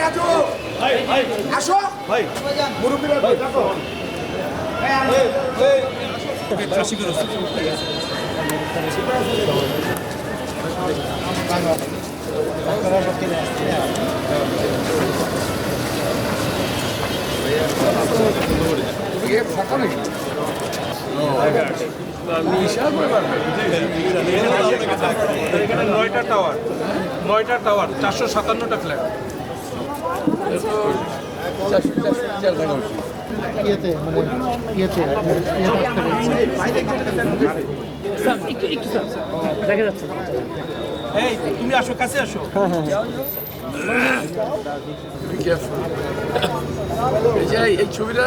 রাজু আসো ভাই মুরব্বীরা দেখো এখানে 9টা টাওয়ার 457টা ফ্ল্যাট। এই তুমি আসো, কাছে আসো। এই ছবিটা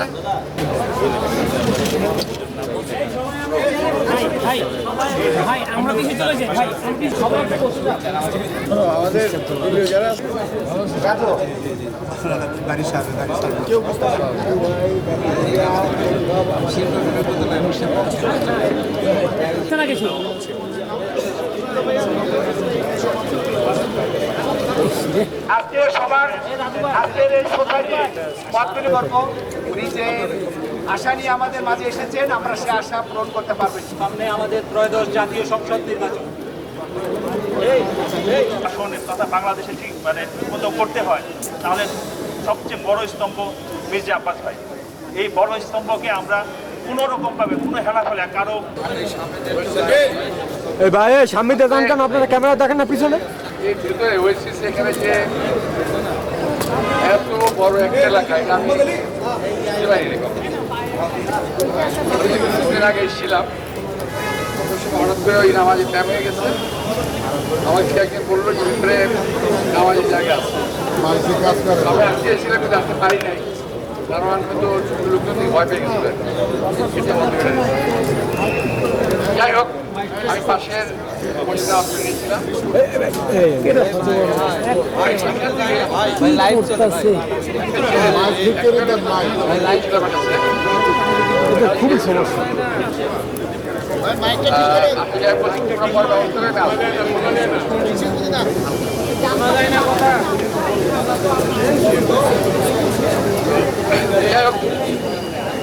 আমাদের যারা গাড়ির সাথে কেউ বুঝতে আজকে সবার আজকের এই সোসাইটি মতবিনি করবো উনি যে আশা নিয়ে আমাদের মাঝে এসেছেন, আমরা সে আশা পূরণ করতে পারবো। সামনে আমাদের ত্রয়োদশ জাতীয় সংসদ নির্বাচন, শাসনের তথা বাংলাদেশে ঠিক মানে মতো করতে হয়, তাহলে সবচেয়ে বড় স্তম্ভ মির্জা আব্বাস ভাই। এই বড় স্তম্ভকে আমরা কোনোরকমভাবে কোনো হেলাফেলা কারো ভাই সামনে দেখান কেন, আপনারা ক্যামেরা দেখেন না পিছনে। এই ভিতরে ওয়েসিস এখানে যে এত বড় একটা এলাকা, এটা আমি বুঝতে পারিনি কখনো। কিছুদিন আগে এসেছিলাম, হঠাৎ করে ওই নামাজের টাইম হয়ে গেছে। আমাকে একদিন বললো যে ভিতরে নামাজের জায়গা আছে, আমি আসতে এসেছিলাম কিন্তু আসতে পারি নাই, কারণ হয়তো ছোট লোকজন ভয় পেয়ে গেছিল। যাই হোক, আমি পাশের মসজিদে আশ্রয় নিয়েছিলাম। খুবই সমস্যা।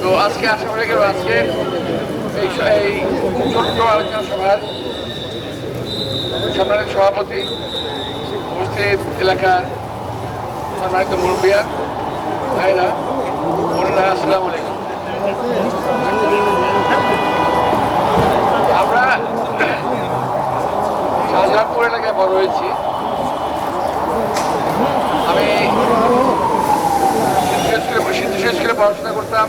তো আজকে আশা করে গেল আজকে এই ছোট্ট আলোচনা সভার সম্মানিত সভাপতি, উপস্থিত এলাকার সম্মানিত মুরব্বিয়ান ভাইরা, বোনেরা, আসসালামু আলাইকুম। আমরা শাহজাহানপুর এলাকায় বড় হয়েছি। আমি সিদ্ধেশ্বর স্কুলে পড়াশোনা করতাম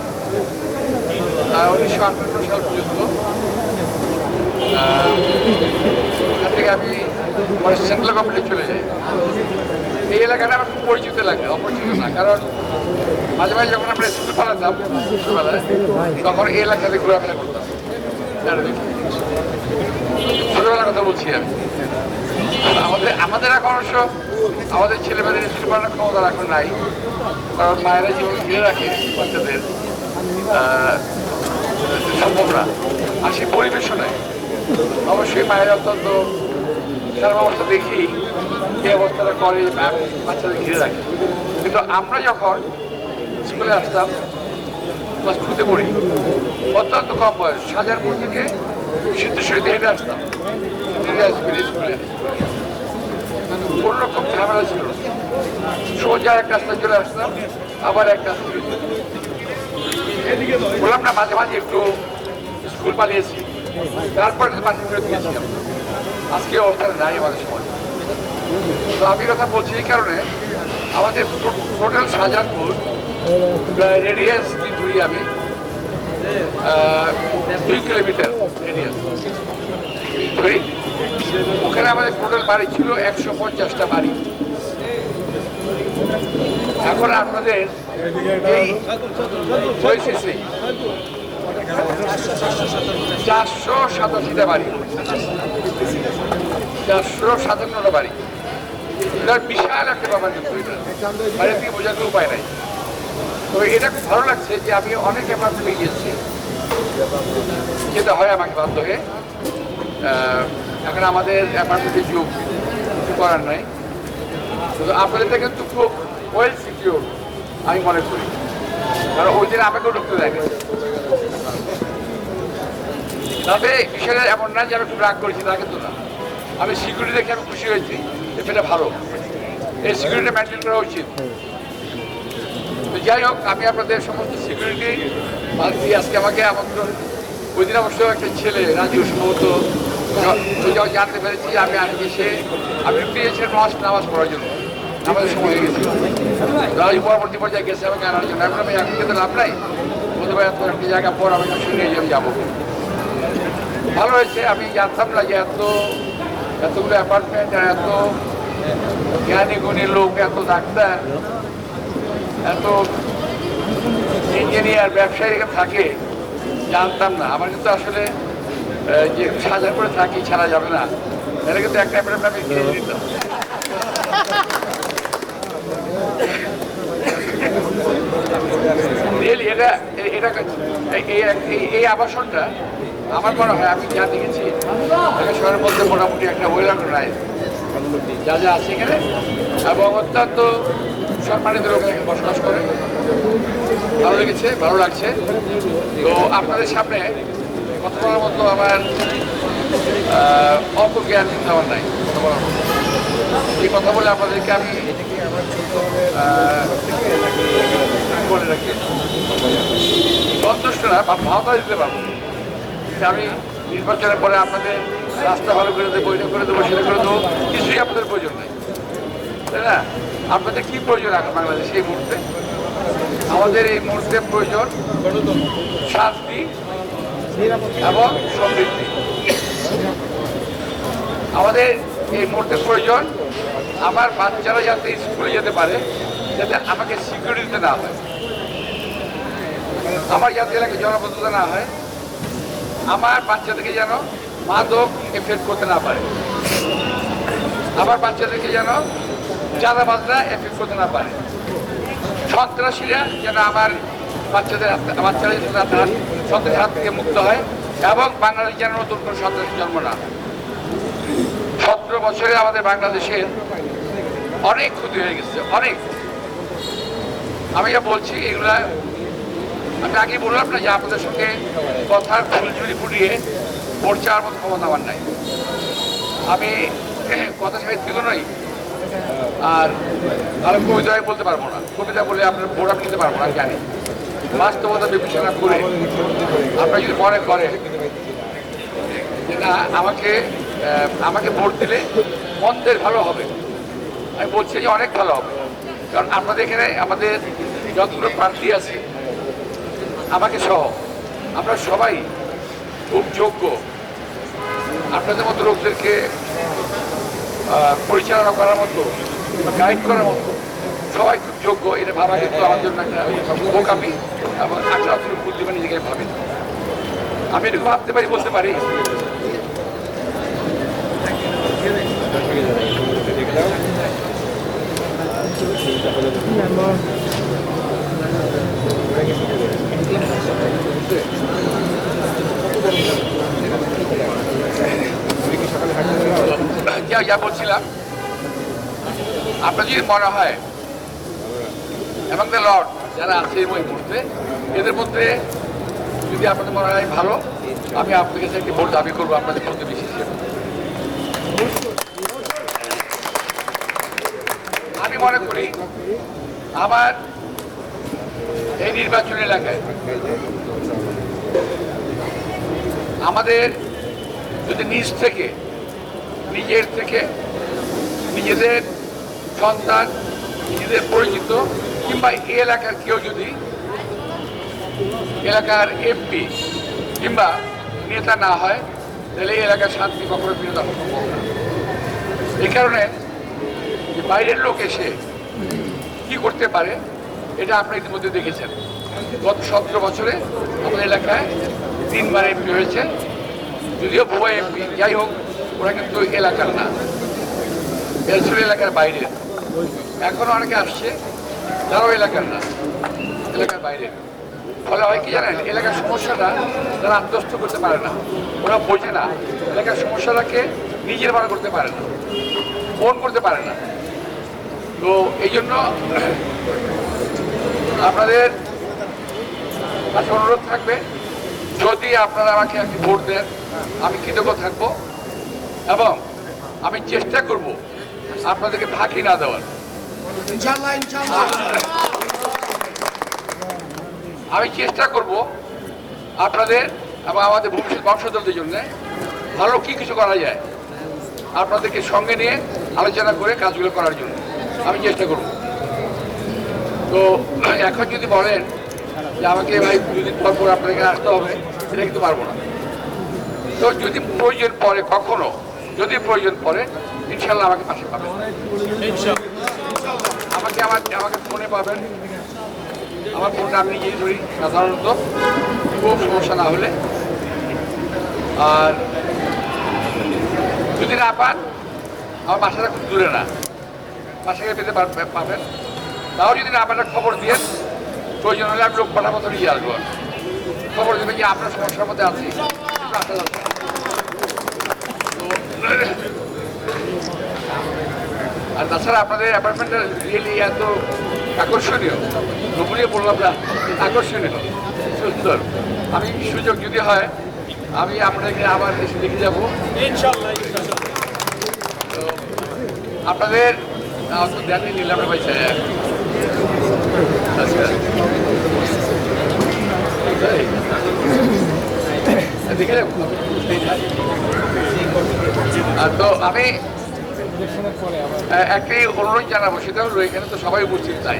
1958 সাল পর্যন্ত। ওখান থেকে আমি সেন্ট্রাল গভর্নমেন্টে চলে যাই। এই এলাকাটা আমার খুব পরিচিত লাগে, অপরিচিত না, কারণ মাঝে মাঝে যখন আমরা স্কুল পালাতাম ছোটবেলায়, তখন এই এলাকাতে ঘোরাফেরা করতাম। ছোটবেলার কথা বলছি আমি। আমাদের এখন অবশ্য আমাদের ছেলেমেয়েদের স্কুল পড়ানোর ক্ষমতা এখন নাই, কারণ মায়েরা জীবন ঘিরে রাখে বাচ্চাদের, সম্ভব না। আর সেই পরিবেশও নেই। অবশ্যই মায়েরা অত্যন্ত খারাপ অবস্থা দেখেই এই অবস্থাটা করে, বাচ্চাদের ঘিরে রাখে। কিন্তু আমরা যখন স্কুলে আসতাম, ক্লাস 2তে পড়ি, অত্যন্ত কম বয়স, শাহজাহানপুর থেকে সিদ্ধেশ্বরীতে হেঁটে আসতাম স্কুলে। কোনোরকম ঝামেলা ছিল না, সোজা এক রাস্তায় চলে আসতাম, আবার এক রাস্তায় বললাম না, মাঝে মাঝে একটু স্কুল পালিয়েছি, তারপরে বাসে ফেরত গিয়েছিলাম। আজকে অবস্থাটা নাই আমাদের সময়। তো আমি কথা বলছি এই কারণে, আমাদের টোটাল শাহজাহানপুর রেডিয়াস ধরি আমি 2 কিলোমিটার রেডিয়াস ধরি। ওখানে আমাদের টোটাল বাড়ি ছিল 150টা বাড়ি। এখন আপনাদের এই 487টা বাড়ি, 457টা বাড়ি। এটার বিশাল একটা ব্যাপার, কিন্তু বাইরে থেকে বোঝার কোনো উপায় নাই। তবে এটা খুব ভালো লাগছে যে আমি অনেক অ্যাপার্টমেন্টে গিয়েছি, যেতে হয় আমাকে বাধ্য হয়ে। এখন আমাদের অ্যাপার্টমেন্টের যুগ, কিছু করার নাই। কিন্তু আপনাদেরটা কিন্তু খুব ওয়েল সিকিউর আমি মনে করি, কারণ ওই দিন আমাকেও ঢুকতে দেয়নি। তবে বিষয়টা এমন না যে আমি খুব রাগ করেছি, তা কিন্তু না। আমি সিকিউরিটি দেখে আমি খুশি হয়েছি, এটা ভালো, এই সিকিউরিটি মেনটেন করা উচিত। তো যাই হোক, আমি আপনাদের সমস্ত সিকিউরিটি বাদ দিয়ে আজকে আমাকে আমন্ত্রণ, ওই দিন অবশ্য একটা ছেলে রাজু সম্ভবত জানতে পেরেছি আমি আজকে আমি পেয়েছিলাম নামাজ পড়ার জন্য, আমাদের সময় হয়ে গেছিল, রাজু পরবর্তী পর্যায়ে গেছে আমাকে আনার জন্য। এখন আমি এখন কিন্তু লাভ নাই, বলতে পারি এত একটি জায়গা পর আমি শুনে আমি যাবো। ভালো হয়েছে, আমি জানতাম না যে এতগুলো অ্যাপার্টমেন্ট আর এত জ্ঞানী গুণী লোক, এত ডাক্তার, এত ইঞ্জিনিয়ার, ব্যবসায়ী এখানে থাকে, জানতাম না। আমার কিন্তু আসলে যে সাজা করে থাকি ছাড়া যাবে না, এটা কিন্তু একটা অ্যাপার্টমেন্ট আমি কিনে দিতাম। এই আবাসনটা আমার মনে হয়, আমি যা দেখেছি শহরের মধ্যে মোটামুটি একটা ওয়েল অর্গানাইজড যা যা আছে এখানে, এবং অত্যন্ত সম্মানিত লোক এখানে বসবাস করে। ভালো লেগেছে, ভালো লাগছে। তো আপনাদের সামনে কথা বলার মতো আমার অল্প জ্ঞান কিন্তু আমার নাই, এই কথা বলে আপনাদেরকে আমি বলে রাখি সন্তুষ্ট না, ভাবনা দিতে পারবো। আমি নির্বাচনের পরে আপনাদের রাস্তা ভালো করে দেবো, এটা করে দেবো, সেটা করে দেবো, কিছুই আপনাদের প্রয়োজন নেই, তাই না? আপনাদের কি প্রয়োজন এখন বাংলাদেশে এই মুহূর্তে? আমাদের এই মুহূর্তে প্রয়োজন শান্তি এবং সমৃদ্ধি। আমাদের এই মুহূর্তে প্রয়োজন আমার বাচ্চারা যাতে স্কুলে যেতে পারে, যাতে আমাকে সিকিউরিটি দিতে না হয়, আমার যাতে এলাকায় জনবদ্ধতা না হয়, আমার বাচ্চাদেরকে যেন মাদক এফেক্ট করতে না পারে, আমার বাচ্চাদেরকে যেন চাঁদাবাজরা এফেক্ট করতে না পারে, সন্ত্রাসীরা যেন আমার বাচ্চারা সন্ত্রাসের হাত থেকে মুক্ত হয়, এবং বাংলাদেশ যেন নতুন কোনো সন্ত্রাসী জন্ম না। 17 বছরে আমাদের বাংলাদেশের অনেক ক্ষতি হয়ে গেছে, অনেক। আমি যা বলছি এগুলা আমি আগে বললাম না যে আপনাদের সঙ্গে কথার ফুলঝুরি ফুটিয়ে পড়চার মতো ক্ষমতা আমার নাই। আমি কথা সাহিত্যিক নই, আর আমি কবিতায় বলতে পারবো না, কবিতা বলে আপনার ভোট আমি নিতে পারবো না, জানি। বাস্তবতা বিবেচনা করে আপনারা যদি মনে করেন যে না আমাকে ভোট দিলে মন্দের ভালো হবে, আমি বলছি যে অনেক ভালো হবে। কারণ আপনাদের এখানে আমাদের যতগুলো প্রার্থী আছে আমাকে সহ আমরা সবাই খুব যোগ্য। আপনাদের মতো লোকদেরকে পরিচালনা করার মতো, গাইড করার মতো সবাই খুব যোগ্য, এটা ভাবা কিন্তু আমার জন্য একটা বোকামি এবং আশা বুদ্ধিমান নিজেকে ভাবি। আমি এরকম ভাবতে পারি, বলতে পারি যা বলছিলাম, আপনার যদি মনে হয় এবং দ্য লর্ড যারা আছে এই মুহূর্তে এদের মধ্যে যদি আপনাদের মনে হয় ভালো, আমি আপনাদের কাছে একটি ভোট দাবি করবো আপনাদের মধ্যে বিশেষ হিসেবে। আমি মনে করি আমার এই নির্বাচনী এলাকায় আমাদের যদি নিজের থেকে নিজেদের সন্তান, নিজেদের পরিচিত কিংবা এই এলাকার কেউ যদি এলাকার এমপি কিংবা নেতা না হয়, তাহলে এই এলাকার শান্তি কখনো ফিরে দেওয়া সম্ভব না। এই কারণে বাইরের লোক এসে কি করতে পারে এটা আপনারা ইতিমধ্যে দেখেছেন। গত 17 বছরে আমাদের এলাকায় 3বার এমপি হয়েছে, যদিও ভুয়া এমপি, যাই হোক ওরা কিন্তু এলাকার না, বেলসুর এলাকার বাইরের। এখনো অনেকে আসছে তারাও এলাকার না, এলাকার বাইরে। ফলে হয় কি জানেন, এলাকার সমস্যাটা তারা আত্মস্থ করতে পারে না, ওরা বোঝে না এলাকার সমস্যাটাকে নিজের মনে করতে পারে না, ফোন করতে পারে না। এই জন্য আপনাদের কাছে অনুরোধ থাকবে, যদি আপনারা আমাকে একটি ভোট দেন আমি কৃতজ্ঞ থাকবো এবং আমি চেষ্টা করব আপনাদেরকে ফাঁকি না দেওয়ার। আমি চেষ্টা করব আপনাদের এবং আমাদের ভবিষ্যৎ বংশধরদের জন্য ভালো কিছু করা যায় আপনাদেরকে সঙ্গে নিয়ে আলোচনা করে কাজগুলো করার জন্য আমি চেষ্টা করব। তো এখন যদি বলেন যে আমাকে ভাই 2 দিন পর আপনার এখানে আসতে হবে, এটা কিন্তু পারবো না। তো যদি প্রয়োজন পড়ে, কখনো যদি প্রয়োজন পড়ে, ইনশাল্লাহ আমাকে পাশে পাবেন, আমাকে ফোনে পাবেন। আমার ফোনটা আমি নিজেই ধরি সাধারণত, খুব সমস্যা না হলে। আর যদি না পান, আমার বাসাটা খুব দূরে না, বাসাকে পেতে পাবেন। তাও যদি না পান খবর দিয়ে প্রয়োজন হলে আমি লোক পাঠাবো, তো নিয়ে আসবো, খবর দেবে যে আপনার সমস্যার মধ্যে আছি, আসা যাচ্ছে। আর তাছাড়া আপনাদের অ্যাপার্টমেন্টটা রিয়েলি এত আকর্ষণীয়, নবুলিয়ে বললাম না, আকর্ষণীয়, সুন্দর। আমি সুযোগ যদি হয় আমি আপনাদেরকে আবার এসে দেখে যাবো তো আপনাদের দেখে নিলাম ভাই। আচ্ছা দেখে যাবো। তো আমি একটি অনুরোধ জানাবো, সেটা হলো এখানে তো সবাই উপস্থিত তাই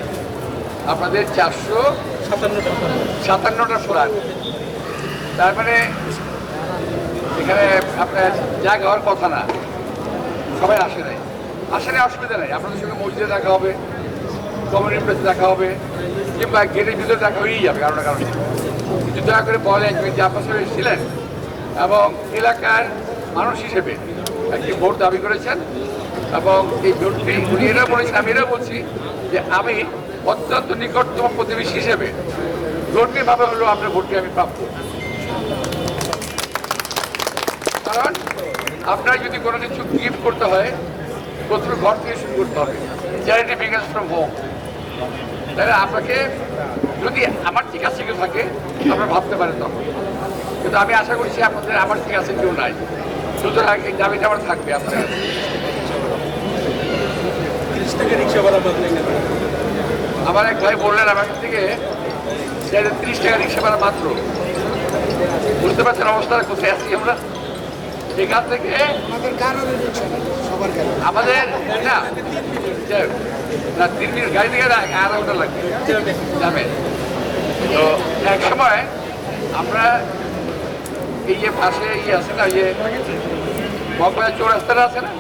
আপনাদের 457টা ফ্ল্যাট, তার মানে এখানে আপনার জায়গা হওয়ার কথা না, সবাই আসে নাই, অসুবিধা নেই। আপনাদের সঙ্গে মসজিদে দেখা হবে, কমিউনিটি প্লেসে দেখা হবে, কিংবা গেটের ভিতরে দেখা হয়েই যাবে কারণ না কারণে। কিন্তু দয়া করে বলেন যে আপনার সঙ্গে এসেছিলেন এবং এলাকার মানুষ হিসেবে একটি ভোট দাবি করেছেন এবং এই ভোটটি উনি এরাও বলেছেন, আমি এরাও বলছি যে আমি অত্যন্ত নিকটতম প্রতিবেশী হিসেবে ধর্মীয়ভাবে হলেও আপনার ভোটটি আমি প্রাপ্য। কারণ আপনার যদি কোনো কিছু গিফট করতে হয়, প্রথমে ঘর থেকে শুরু করতে হবে, চ্যারিটি বিগিনস ফ্রম হোম। তাহলে আপনাকে যদি আমার ঠিক আছে কেউ থাকে আপনারা ভাবতে পারেন তখন, কিন্তু আমি আশা করছি আপনাদের আমার ঠিক আছে কেউ নাই, সুতরাং এই দাবিটা আমার থাকবে আপনার। আমার এক ভাই বললেন আমার কাছ থেকে 30 টাকা রিক্সা ভাড়া মাত্র। বুঝতে পারছেন অবস্থাটা কোথায় আছি আমরা? এখান থেকে আমাদের না 3 মিনিট গাড়ি থেকে আধা ঘন্টা লাগবে যাবে। তো এক সময় আমরা এই যে পাশে আছে না, ইয়ে মগবাজার চৌরাস্তাটা আছে না,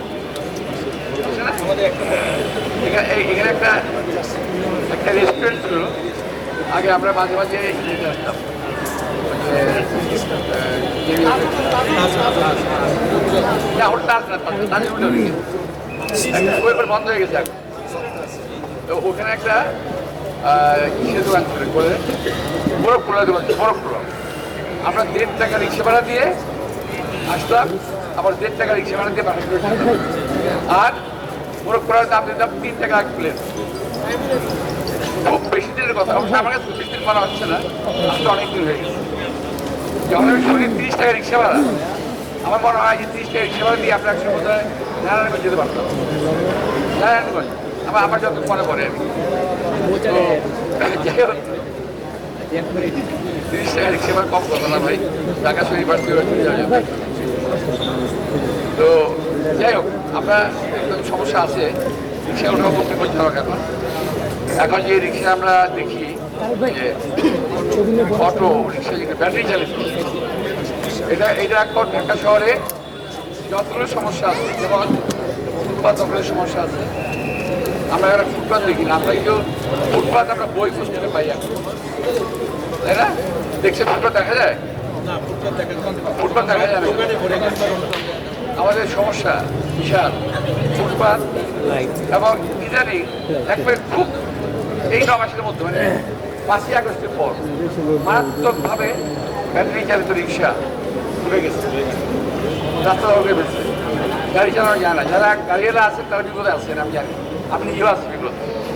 এখানে একটা রেস্টুরেন্ট ছিল আগে, আমরা মাঝে মাঝে ইয়ে আসতাম, বন্ধ হয়ে গেছে এখন। তো ওখানে একটা কিসের দোকান ছিল বলে, বরফ পোড়ার দোকান, বরফ পোড়া। আমরা 1.5 টাকা রিক্সা ভাড়া দিয়ে আসতাম, আবার 1.5 টাকা রিক্সা ভাড়া দিয়ে বাসা করে, আর বরফ পোড়ার দাম দিতাম 3 টাকা এক প্লেট। খুব বেশি দিনের কথা, আমার কাছে 25 দিন মানা হচ্ছে না, আসলে অনেক দিন হয়ে গেছে। যখন আমি শুনি 30 টাকা রিক্সা ভাড়া, আমার মনে হয় যে 30 টাকা রিক্সা ভাড়া দিয়ে আপনার একশো বোধ হয় নারায়ণগঞ্জ যেতে পারতাম। নারায়ণগঞ্জ আমার যত মনে পড়ে আমি। তো যাই হোক, 30 টাকা রিক্সা ভাড়া কম কথা না ভাই, ঢাকা ইউনিভার্সিটি যাওয়া যাবে। তো যাই হোক, আমরা একদম সমস্যা আছে, রিক্সা ওঠাও করতে করতে হবে। এখন যে রিক্সা আমরা দেখি যে অটো রিক্সা, যেটা ব্যাটারি চালিত, এটা এখন ঢাকা শহরে যতগুলো সমস্যা আছে, যেমন ফুটপাত দখলের সমস্যা আছে। আমরা একটা ফুটপাত দেখি না, আমরা কেউ ফুটপাত আমরা বই পুস্তকে পাই এখন, তাই না? দেখছে ফুটপাত দেখা যায়? ফুটপাত দেখা যায় না। আমাদের সমস্যা বিশাল ফুটপাত, এবং ইদানিং একবারে খুব এই 9 মাসের মধ্যে, মানে 5ই আগস্টের পর মারাত্মকভাবে ব্যাটারি চালিত রিক্সা উঠে গেছে, রাস্তা উঠে গেছে, গাড়ি চালানো যায় না। যারা গাড়িওয়ালা আছেন তারা বিপদে আছেন, আমি জানি, আপনি নিজেও আছেন বিপদ।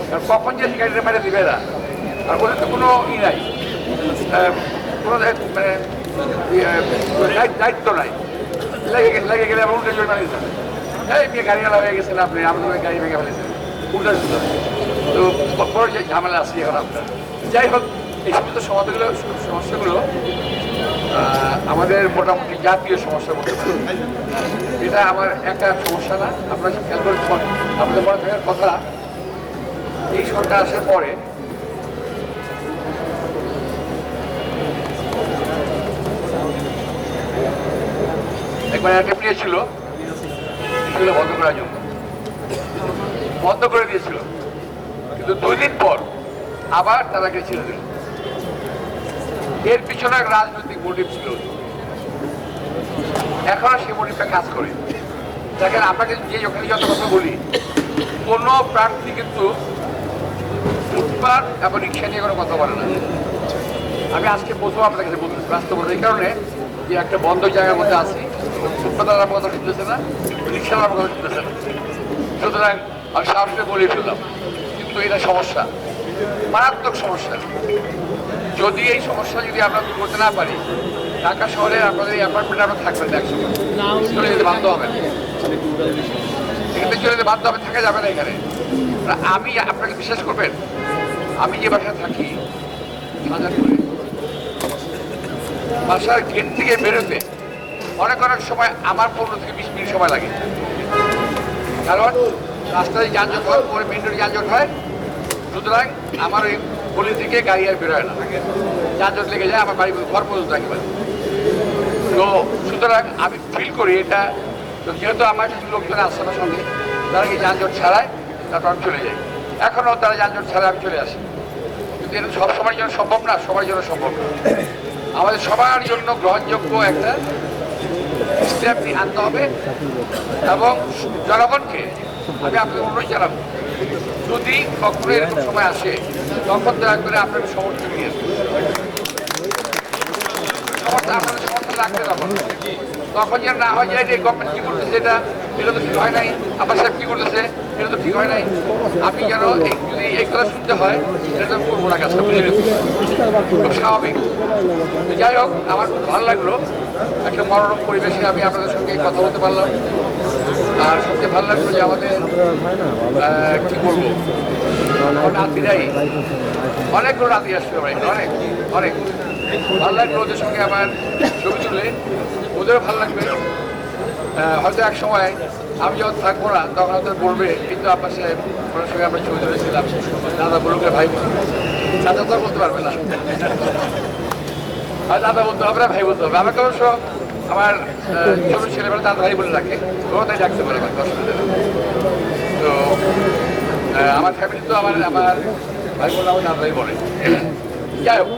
কারণ কখন যে গাড়িটা মেরে দিবে এরা, আর ওদের তো কোনো নাই, কোনো দায়িত্ব নাই। লেগে গেলে আমার উল্টে জরিমানা দিতে হবে। এই মেয়ে গাড়িওয়ালা হয়ে গেছেন আপনি, আমাদের গাড়ি ভেঙে ফেলেছেন, উল্টা দিতে হবে। তো বড় যে ঝামেলা আছে এখন আপনার। যাই হোক, এই সমস্ত সমস্যাগুলো আমাদের মোটামুটি জাতীয় সমস্যা বলতে পারি। এটা আমার একটা সমস্যা না। আপনারা খেয়াল করে আপনাদের মনে থাকার কথা, এই সরকার আসার পরে একবার একটা প্রিয় ছিল, সেগুলো বন্ধ করার জন্য বন্ধ করে দিয়েছিল, কিন্তু 2 দিন পর আবার তারাকে ছেড়ে দিল। এর পিছনে এক রাজনৈতিক মোটিভ ছিল, এখন সেই মোটিভটা কাজ করে। দেখেন, আপনাকে যে ওখানে যত কথা বলি, কোনো প্রার্থী কিন্তু ফুটপাত এবং রিক্সা নিয়ে কোনো কথা বলে না। আমি আজকে প্রথম আপনার কাছে বলতেছি বাস্তবতা, এই কারণে যে একটা বন্ধ জায়গার মধ্যে আছি, ফুটপাতার কথা শুনতেছে না, রিক্সাওয়ালার কথা শুনতেছে না। সুতরাং আমি সাহসে বলে ফেললাম, কিন্তু এটা সমস্যা, মারাত্মক সমস্যা। যদি এই সমস্যা যদি আমরা দূর করতে না পারি, ঢাকা শহরে আপনাদের এই অ্যাপার্টমেন্টে আপনার থাকবেন না, একসময় চলে যেতে বাধ্য হবেন, এখানে চলে যেতে বাধ্য হবে, থাকা যাবে না এখানে। আমি আপনাকে বিশ্বাস করবেন, আমি যে বাসায় থাকি হাজারপুরে, বাসার গেট থেকে বেরোতে অনেক সময় আমার 15 থেকে 20 মিনিট সময় লাগে। কারণ রাস্তায় যানজট হয়, পরে মেন রোডে যানজট হয়। সুতরাং আমার ওই গলি থেকে গাড়ি আর বেরোয় না, যানজট লেগে যায় আমার বাড়ি ঘর পর্যন্ত একেবারে। তো সুতরাং আমি ফিল করি এটা, যেহেতু আমার কিছু লোকজন আসছে আমার সঙ্গে, তারা কি যানজট ছাড়ায়, তারপর আমি চলে যাই। এখনও তারা যানজট ছাড়ায় আমি চলে আসি, কিন্তু এটা সব সময়ের জন্য সম্ভব না, সবার জন্য সম্ভব না। আমাদের সবার জন্য গ্রহণযোগ্য একটা স্টেপ আনতে হবে। এবং জনগণকে আমি আপনাকে অনুরোধ জানাবো, যদি কখনো এরকম সময় আসে, তখন দয়া করে আপনার সমর্থন নিয়ে আপনাদের সমর্থন রাখতে তখন তখন যেন না হয় যায় যে গভর্নমেন্ট কী করতেছে, এটা তো ঠিক হয় নাই, আবার সাহেব কী করতেছে, এটা তো ঠিক হয় নাই। আপনি যেন যদি এই কথা শুনতে হয়, এটা তো করবো না, কাজটা বুঝে গেছি, খুব স্বাভাবিক। যাই হোক, আমার খুব ভালো লাগলো, একটা মনোরম পরিবেশে আমি আপনাদের সঙ্গে কথা বলতে পারলাম। আর সবচেয়ে ভালো লাগলো যে আমাদের কী বলবো, নাতিরাই অনেকগুলো নাতি আসবে, অনেক অনেক ভালো লাগলো ওদের সঙ্গে আমার ছবি তুলে, ওদেরও ভালো লাগবে। হয়তো এক সময় আমি যখন থাকবো না, তখন হয়তো বলবে, কিন্তু আপনার সাহেব ওনার সঙ্গে আমরা ছবি তুলেছিলাম, দাদা বলুকে ভাই বলুন, দাদা তো বলতে পারবে না, আর দাদা বলতে হবে না, ভাই বলতে হবে। আমাকে অবশ্য আমার ছোট ছেলেবেলা দাদা ভাই বলে রাখে, ওরা তাই ডাকতে পারে, আমাকে অসুবিধা নেই। তো আমার ফ্যামিলি তো আমার ভাই বলে আমার দাদা ভাই বলে। যাই হোক,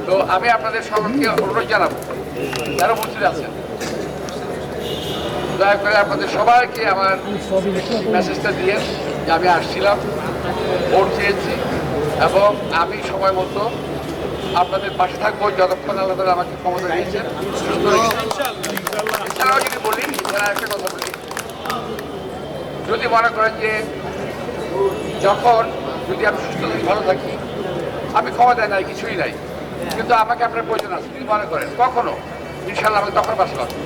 তো আমি আপনাদের সকলকে অনুরোধ জানাবো, যারা মন্ত্রী আছেন, দয়া করে আপনাদের সবাইকে আমার মেসেজটা দিয়ে যে আমি আসছিলাম, ভোট চেয়েছি, এবং আমি সময় মতো আপনাদের পাশে থাকবো যতক্ষণ আল্লাহ তাআলা আমাকে ক্ষমতা দিয়েছেন, সুস্থ রেখেছেন। এছাড়াও যদি বলি, এছাড়া একটা কথা বলি, যদি মনে করেন যে যখন যদি আমি সুস্থ থাকি, ভালো থাকি, আমি ক্ষমতায় নাই, কিছুই নাই, কিন্তু আমাকে আপনার প্রয়োজন আছে, যদি মনে করেন কখনো, ইনশাল্লাহ আমাকে তখন পাশে পাবেন।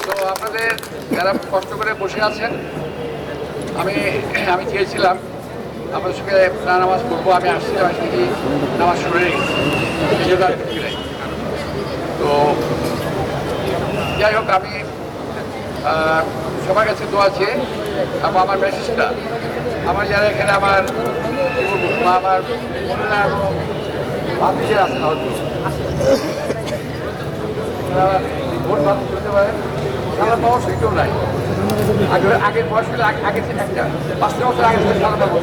তো আপনাদের যারা কষ্ট করে বসে আছেন, আমি চেয়েছিলাম আপনাদের সঙ্গে নামাজ পড়বো, আমি আসছিলাম, আসলে কি নামাজ শুরু হয়ে গেছি, এই জন্য আর কিছু নাই। তো যাই হোক, আমি সবার কাছে দোয়া আছে, এবং আমার মেসেজটা আমার যারা এখানে আমার মহিলা এবং ভাতিজা আছে, হয়তো ভোট ভালো করতে পারে, সারা পাওয়ার সুযোগ নাই। আগের বয়স হলে আগে থেকে একটা 5 বছর আগে থেকে সারা পাবো,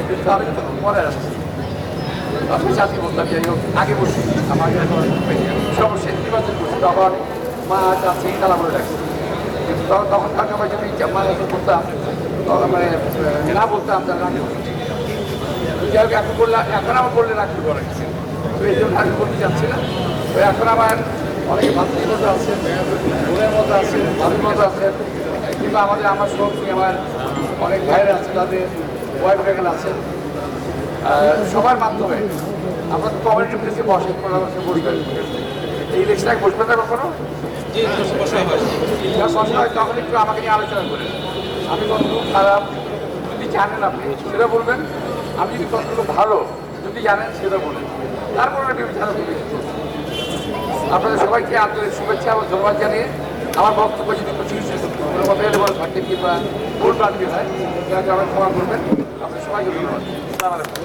কিন্তু আমি পরে আসছি, আমি চাকরি বলতাম। যাই হোক, আগে বলছি আমার সমস্যা নির্বাচন করছি, তখন মা চাচ্ছি তালা বলে রাখছি, কিন্তু তখন তার সময় যদি মা করতাম, তখন মানে না বলতাম, তাহলে রাখি বলছি। যাই হোক, এখন আমার বললে রাখতে পারে, তো এই জন্য আমি বলতে চাচ্ছি না। তো এখন আমার অনেকে ভাতৃর মতো আছেন, বোনের মতো আছেন, ভাবির মতো আছেন, কিংবা আমার সঙ্গে আমার অনেক ভাইরা আছে, তাদের ওয়াইফ বেগেল আছেন, সবার মাধ্যমে আমরা কমিউনিটি প্লেসে বসে পরামর্শ বসবেন। এই ইলেকশনে বসবেন না কখনো? বসা হয় তখন একটু আমাকে নিয়ে আলোচনা করেন। আমি কতটুকু খারাপ যদি জানেন আপনি সেটা বলবেন, আমি যদি কতটুকু ভালো যদি জানেন সেটা বলবেন, তারপরে বিবেচনা করবেন। আপনাদের সবাইকে আন্তরিক শুভেচ্ছা এবং ধন্যবাদ জানিয়ে আমার বক্তব্য যদি কোনো কথা এলে বড় থাকে কিংবা ভুল প্রান্তি হয় সেটাকে আমার ক্ষমা করবেন। আপনাদের সবাইকে ধন্যবাদ। আসসালামু আলাইকুম।